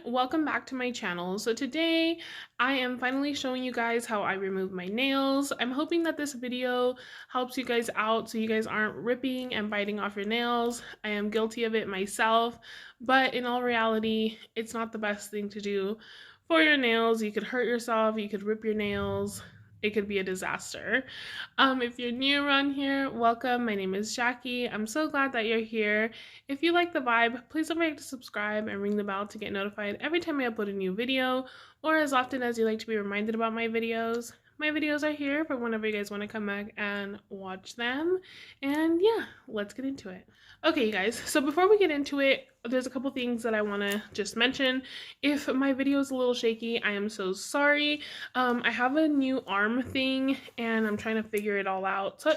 welcome back to my channel. So today I am finally showing you guys how I remove my nails. I'm hoping that this video helps you guys out so you guys aren't ripping and biting off your nails. I am guilty of it myself, but in all reality, it's not the best thing to do for your nails. You could hurt yourself, you could rip your nails. It could be a disaster. If you're new around here, welcome. My name is Jackie. I'm so glad that you're here. If you like the vibe, please don't forget to subscribe and ring the bell to get notified every time I upload a new video, or as often as you like to be reminded about my videos. My videos are here for whenever you guys want to come back and watch them. And yeah, let's get into it. Okay, you guys, so before we get into it, there's a couple things that I want to just mention. If my video is a little shaky, I am so sorry. I have a new arm thing and I'm trying to figure it all out. So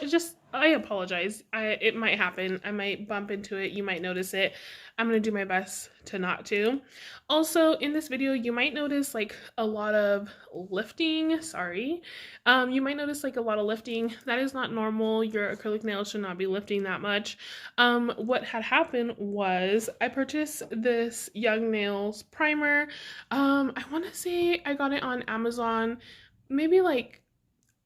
I apologize. It might happen. I might bump into it. You might notice it. I'm going to do my best to not to. Also, in this video, you might notice like a lot of lifting. Sorry. You might notice like a lot of lifting. That is not normal. Your acrylic nails should not be lifting that much. What had happened was I purchased this Young Nails primer. I want to say I got it on Amazon maybe like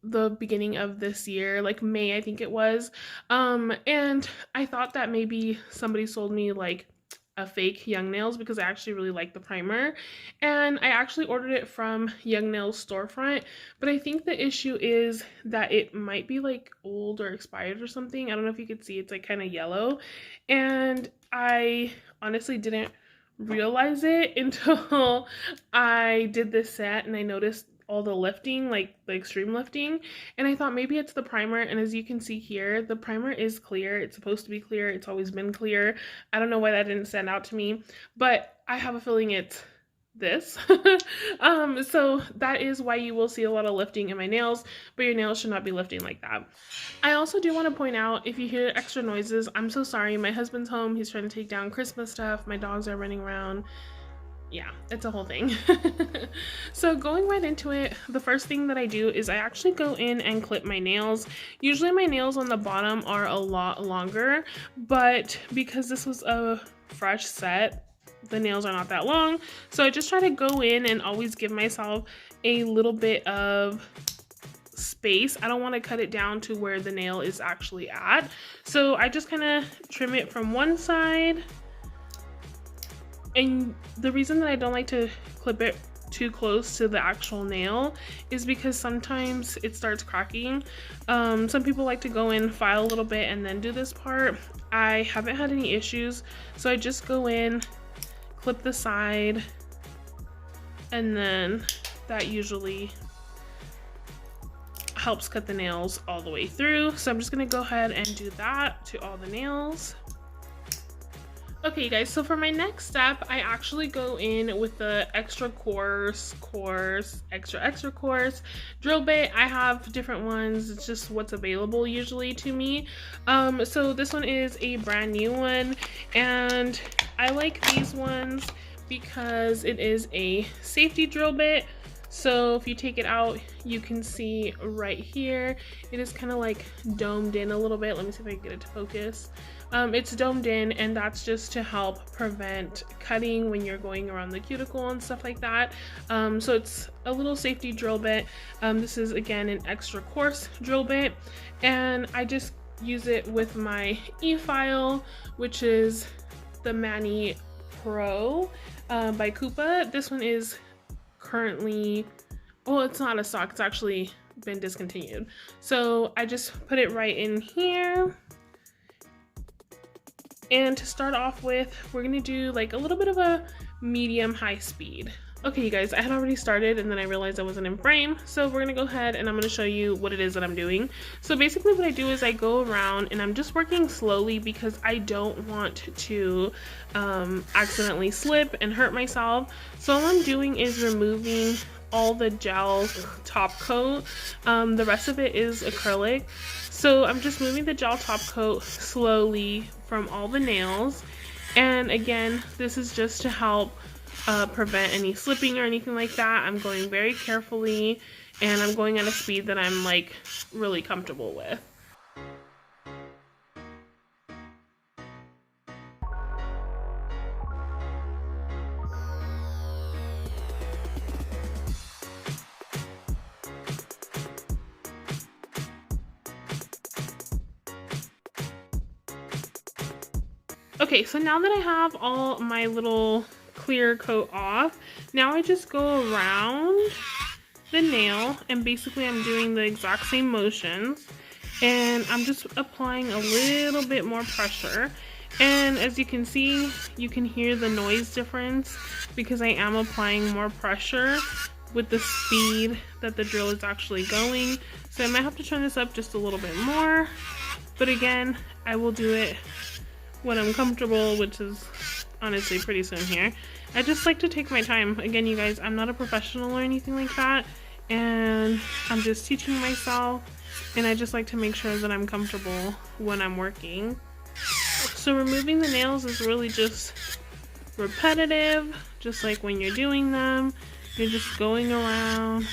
the beginning of this year, like May I think it was. And I thought that maybe somebody sold me like a fake Young Nails because I actually really like the primer, and I actually ordered it from Young Nails storefront, but I think the issue is that it might be like old or expired or something. I don't know if you could see, it's like kind of yellow, and I honestly didn't realize it until I did this set and I noticed all the lifting, like the extreme lifting, and I thought maybe it's the primer. And as you can see here, the primer is clear. It's supposed to be clear. It's always been clear. I don't know why that didn't stand out to me, but I have a feeling it's this. So that is why you will see a lot of lifting in my nails, but your nails should not be lifting like that. I also do want to point out, if you hear extra noises, I'm so sorry. My husband's home. He's trying to take down Christmas stuff. My dogs are running around. Yeah, it's a whole thing. So going right into it, the first thing that I do is I actually go in and clip my nails. Usually my nails on the bottom are a lot longer, but because this was a fresh set, the nails are not that long. So I just try to go in and always give myself a little bit of space. I don't want to cut it down to where the nail is actually at. So I just kind of trim it from one side. And the reason that I don't like to clip it too close to the actual nail is because sometimes it starts cracking. Some people like to go in, file a little bit, and then do this part. I haven't had any issues, so I just go in, clip the side, and then that usually helps cut the nails all the way through. So I'm just gonna go ahead and do that to all the nails. Okay guys, so for my next step, I actually go in with the extra coarse drill bit. I have different ones, it's just what's available usually to me. So this one is a brand new one, and I like these ones because it is a safety drill bit. So if you take it out, you can see right here, it is kind of like domed in a little bit. Let me see if I can get it to focus. It's domed in, and that's just to help prevent cutting when you're going around the cuticle and stuff like that. So it's a little safety drill bit. This is again an extra coarse drill bit, and I just use it with my e-file, which is the Mani Pro by Koopa. This one is currently, well, it's not a stock, it's actually been discontinued. So I just put it right in here. And to start off with, we're gonna do like a little bit of a medium high speed. Okay, you guys, I had already started and then I realized I wasn't in frame. So we're gonna go ahead and I'm gonna show you what it is that I'm doing. So basically what I do is I go around and I'm just working slowly because I don't want to accidentally slip and hurt myself. So all I'm doing is removing all the gel top coat. The rest of it is acrylic. So I'm just moving the gel top coat slowly from all the nails. And again, this is just to help prevent any slipping or anything like that. I'm going very carefully and I'm going at a speed that I'm like really comfortable with. Okay, so now that I have all my little clear coat off, now I just go around the nail and basically I'm doing the exact same motions and I'm just applying a little bit more pressure. And as you can see, you can hear the noise difference because I am applying more pressure with the speed that the drill is actually going. So I might have to turn this up just a little bit more, but again, I will do it when I'm comfortable, which is honestly pretty soon here. I just like to take my time. Again, you guys, I'm not a professional or anything like that, and I'm just teaching myself, and I just like to make sure that I'm comfortable when I'm working. So removing the nails is really just repetitive, just like when you're doing them. You're just going around,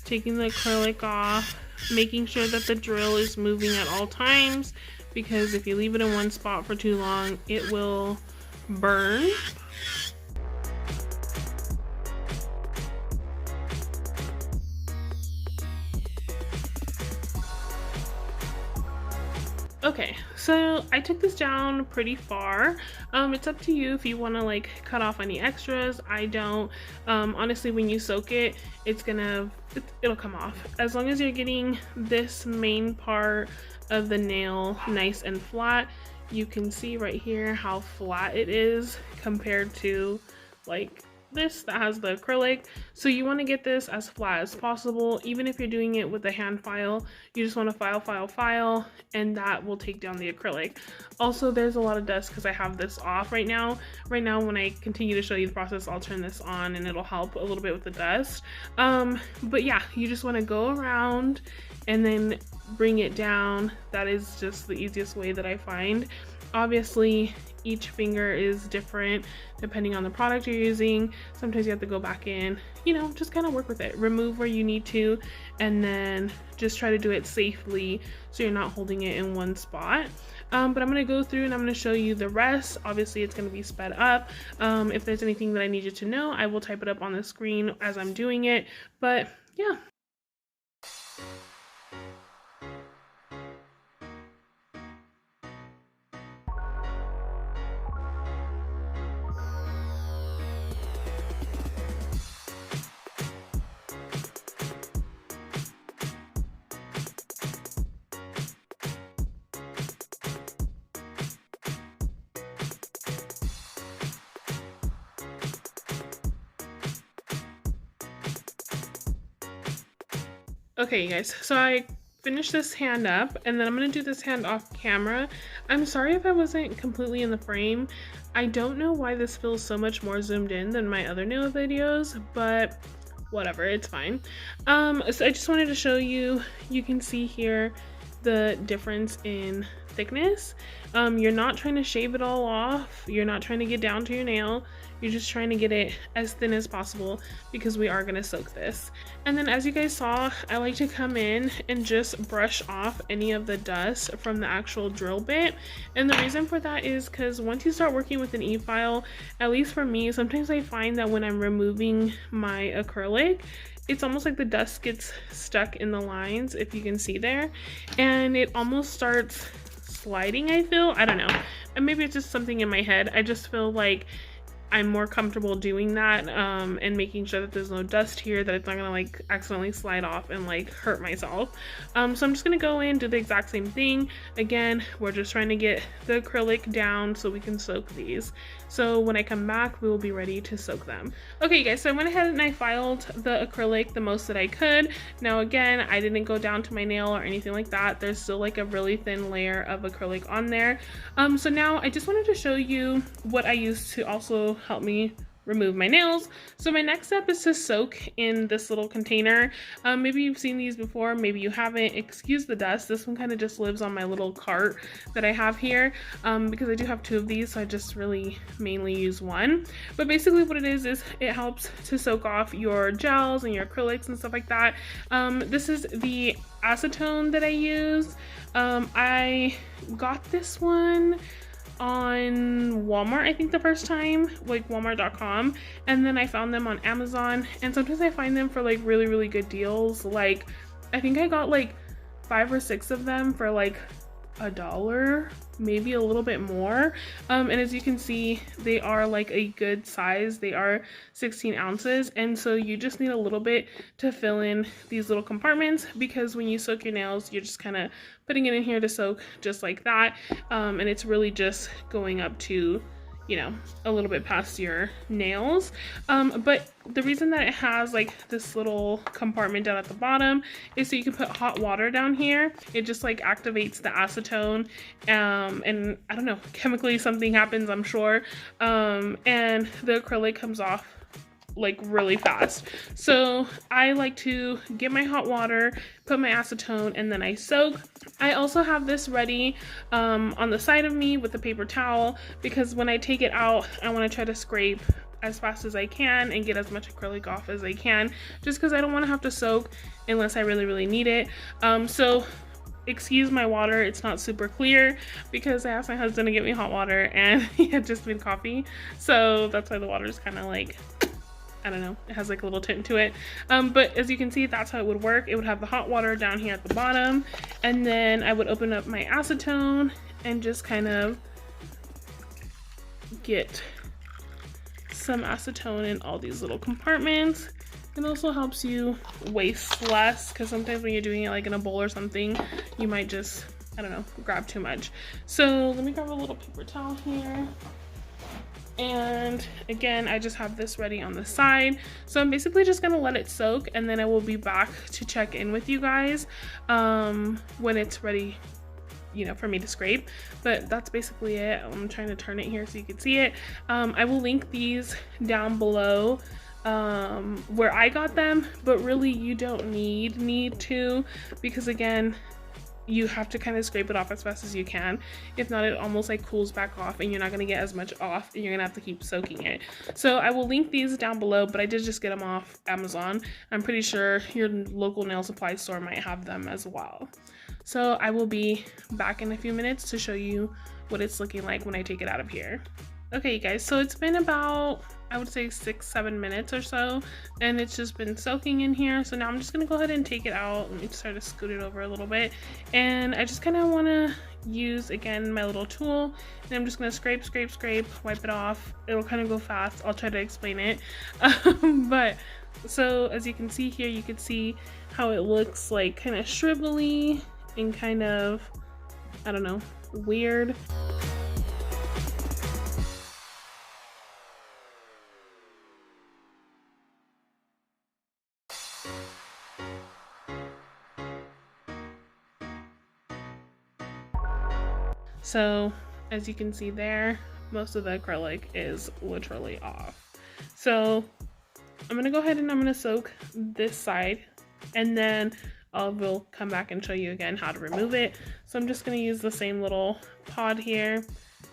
taking the acrylic off, making sure that the drill is moving at all times, because if you leave it in one spot for too long, it will burn. Okay, so I took this down pretty far. It's up to you if you want to like cut off any extras. I don't. Honestly, when you soak it, it'll come off. As long as you're getting this main part of the nail nice and flat. You can see right here how flat it is compared to like this that has the acrylic. So you want to get this as flat as possible. Even if you're doing it with a hand file, you just want to file, and that will take down the acrylic. Also, there's a lot of dust because I have this off right now. When I continue to show you the process, I'll turn this on and it'll help a little bit with the dust. But yeah, you just want to go around and then bring it down. That is just the easiest way that I find. Obviously, each finger is different depending on the product you're using. Sometimes you have to go back in, you know, just kind of work with it. Remove where you need to, and then just try to do it safely so you're not holding it in one spot. But I'm going to go through and I'm going to show you the rest. Obviously, it's going to be sped up. If there's anything that I need you to know, I will type it up on the screen as I'm doing it. But yeah. Okay, you guys, so I finished this hand up and then I'm gonna do this hand off camera. I'm sorry if I wasn't completely in the frame. I don't know why this feels so much more zoomed in than my other nail videos, but whatever, it's fine. So I just wanted to show you, you can see here the difference in thickness. You're not trying to shave it all off. You're not trying to get down to your nail. You're just trying to get it as thin as possible because we are going to soak this. And then as you guys saw, I like to come in and just brush off any of the dust from the actual drill bit. And the reason for that is because once you start working with an e-file, at least for me, sometimes I find that when I'm removing my acrylic, it's almost like the dust gets stuck in the lines, if you can see there, and it almost starts sliding, I feel. I don't know, and maybe it's just something in my head. I just feel like I'm more comfortable doing that and making sure that there's no dust here, that it's not gonna like accidentally slide off and like hurt myself. So I'm just gonna go in, do the exact same thing. Again, we're just trying to get the acrylic down so we can soak these. So when I come back, we will be ready to soak them. Okay, you guys, so I went ahead and I filed the acrylic the most that I could. Now again, I didn't go down to my nail or anything like that. There's still like a really thin layer of acrylic on there. So now I just wanted to show you what I used to also help me remove my nails. So my next step is to soak in this little container. Maybe you've seen these before, maybe you haven't. Excuse the dust. This one kind of just lives on my little cart that I have here because I do have 2 of these, so I just really mainly use one. But basically what it is it helps to soak off your gels and your acrylics and stuff like that. This is the acetone that I use. I got this one on Walmart, I think, the first time, like walmart.com, and then I found them on Amazon, and sometimes I find them for like really good deals. Like I think I got like 5 or 6 of them for like $1 maybe a little bit more. And as you can see, they are like a good size. They are 16 ounces, and so you just need a little bit to fill in these little compartments, because when you soak your nails, you're just kind of putting it in here to soak just like that, and it's really just going up to, you know, a little bit past your nails. But the reason that it has like this little compartment down at the bottom is so you can put hot water down here. It just like activates the acetone, and I don't know, chemically something happens, I'm sure, and the acrylic comes off like really fast. So I like to get my hot water, put my acetone, and then I soak. I also have this ready on the side of me with a paper towel, because when I take it out, I want to try to scrape as fast as I can and get as much acrylic off as I can, just because I don't want to have to soak unless I really need it. So excuse my water, it's not super clear because I asked my husband to get me hot water and he had just made coffee, so that's why the water is kind of like, I don't know, it has like a little tint to it. But as you can see, that's how it would work. It would have the hot water down here at the bottom, and then I would open up my acetone and just kind of get some acetone in all these little compartments. It also helps you waste less, because sometimes when you're doing it like in a bowl or something, you might just, I don't know, grab too much. So let me grab a little paper towel here. And again, I just have this ready on the side. So I'm basically just gonna let it soak, and then I will be back to check in with you guys when it's ready, you know, for me to scrape. But that's basically it. I'm trying to turn it here so you can see it. I will link these down below where I got them, but really you don't need to, because again, you have to kind of scrape it off as fast as you can. If not, it almost like cools back off and you're not going to get as much off, and you're going to have to keep soaking it. So I will link these down below, but I did just get them off Amazon. I'm pretty sure your local nail supply store might have them as well. So I will be back in a few minutes to show you what it's looking like when I take it out of here. Okay, you guys, so it's been about, I would say 6-7 minutes or so, and it's just been soaking in here. So now I'm just gonna go ahead and take it out. Let me try to scoot it over a little bit, and I just kind of want to use again my little tool, and I'm just gonna scrape, wipe it off. It'll kind of go fast. I'll try to explain it. But so as you can see here, you can see how it looks like kind of shrivelly and kind of, I don't know, weird. So as you can see there, most of the acrylic is literally off. So I'm gonna go ahead and I'm gonna soak this side, and then we'll come back and show you again how to remove it. So I'm just gonna use the same little pod here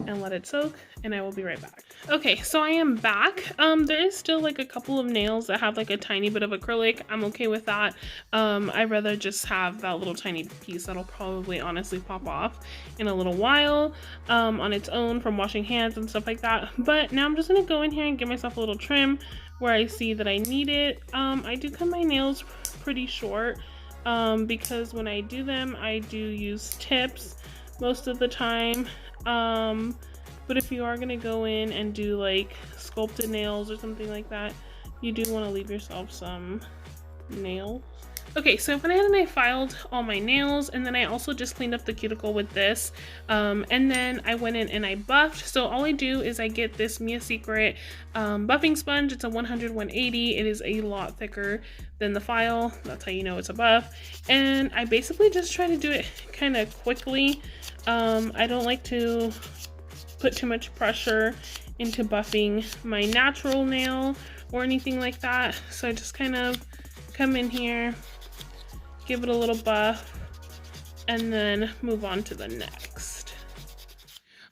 and let it soak, and I will be right back. Okay, so I am back. There is still like a couple of nails that have like a tiny bit of acrylic. I'm okay with that. I'd rather just have that little tiny piece that'll probably honestly pop off in a little while on its own from washing hands and stuff like that. But now I'm just gonna go in here and give myself a little trim where I see that I need it. I do cut my nails pretty short because when I do them, I do use tips most of the time. But if you are gonna go in and do like sculpted nails or something like that, you do want to leave yourself some nails. Okay, so I went ahead and I filed all my nails, and then I also just cleaned up the cuticle with this, and then I went in and I buffed. So all I do is I get this Mia Secret buffing sponge. It's a 100/180. It is a lot thicker than the file. That's how you know it's a buff. And I basically just try to do it kind of quickly. I don't like to put too much pressure into buffing my natural nail or anything like that. So I just kind of come in here, give it a little buff, and then move on to the next.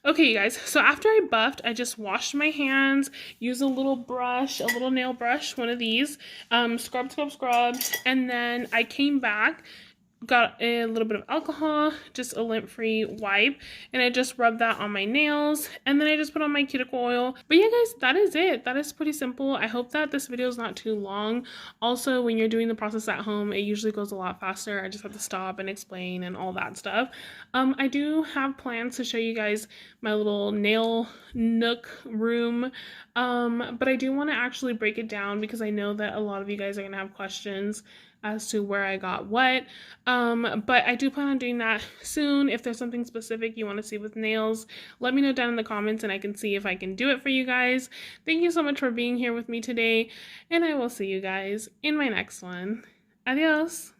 Okay, you guys, so after I buffed, I just washed my hands, used a little brush, a little nail brush, one of these, scrub, and then I came back got a little bit of alcohol, just a lint-free wipe, and I just rubbed that on my nails, and then I just put on my cuticle oil. But yeah guys, that is it. That is pretty simple. I hope that this video is not too long. Also, when you're doing the process at home, it usually goes a lot faster. I just have to stop and explain and all that stuff. I do have plans to show you guys my little nail nook room, but I do want to actually break it down because I know that a lot of you guys are gonna have questions as to where I got what. But I do plan on doing that soon. If there's something specific you want to see with nails, let me know down in the comments and I can see if I can do it for you guys. Thank you so much for being here with me today, and I will see you guys in my next one. Adios!